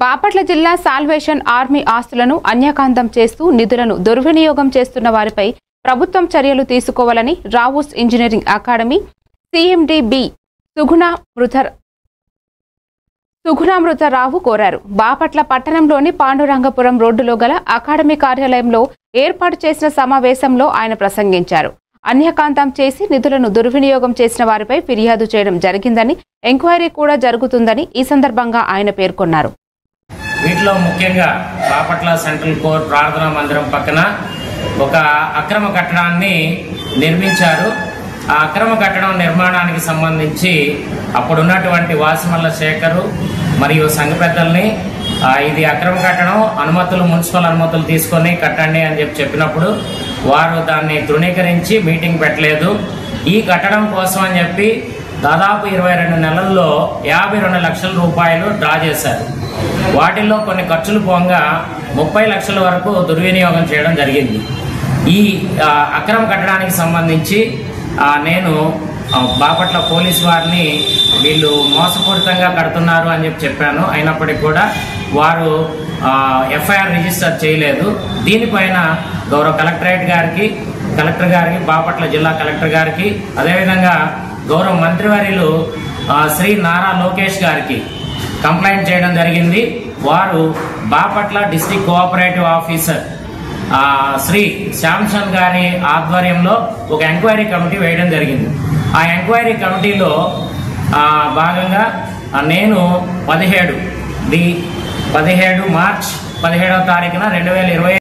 బాపట్ల జిల్లా salvation army ఆస్తులను అన్యాక్రాంతం చేస్తూ నిధులను దుర్వినియోగం చేస్తున్న వారిపై ప్రభుత్వం చర్యలు తీసుకోవాలని Rao's engineering academy CMD B Sugunamrutharao కోరారు. బాపట్ల పట్టణంలోని పాండురంగపురం రోడ్డులో గల అకాడమీ కార్యాలయంలో ఏర్పాటు చేసిన సమావేశంలో ఆయన ప్రసంగించారు. అన్యాక్రాంతం చేసి నిధులను దుర్వినియోగం చేసిన వారిపై ఫిర్యాదు చేయడం జరిగిందని, ఎంక్వైరీ కూడా జరుగుతుందని ఈ సందర్భంగా ఆయన పేర్కొన్నారు. వీటిలో ముఖ్యంగా బాపట్ల సెంట్రల్ కోర్ ప్రార్థనా మందిరం పక్కన ఒక అక్రమ కట్టడాన్ని నిర్మించారు. ఆ అక్రమ కట్టడం నిర్మాణానికి సంబంధించి అప్పుడున్నటువంటి వాసిమల్ల శేఖరు మరియు సంఘ పెద్దల్ని ఇది అక్రమ కట్టడం, మున్సిపల్ అనుమతులు తీసుకొని కట్టండి అని చెప్పినప్పుడు వారు దాన్ని తృణీకరించి మీటింగ్ పెట్టలేదు. ఈ కట్టడం కోసం అని చెప్పి దాదాపు 22 నెలల్లో 52 లక్షల రూపాయలు డ్రా చేశారు. వాటిల్లో కొన్ని ఖర్చులు పోగా 30 లక్షల వరకు దుర్వినియోగం చేయడం జరిగింది. ఈ అక్రమ కట్టడానికి సంబంధించి నేను బాపట్ల పోలీసు వారిని వీళ్ళు మోసపూరితంగా కడుతున్నారు అని చెప్పాను. అయినప్పటికీ కూడా వారు ఎఫ్ఐఆర్ రిజిస్టర్ చేయలేదు. దీనిపైన గౌరవ కలెక్టర్ గారికి బాపట్ల జిల్లా కలెక్టర్ గారికి, అదేవిధంగా గౌరవ మంత్రివర్యులు శ్రీ నారా లోకేష్ గారికి కంప్లైంట్ చేయడం జరిగింది. వారు Bapatla district cooperative officer Shri Samson గారి ఆధ్వర్యంలో ఒక ఎంక్వైరీ కమిటీ వేయడం జరిగింది. ఆ ఎంక్వైరీ కమిటీలో భాగంగా నేను 17 మార్చ్ 17వ తారీఖున 2020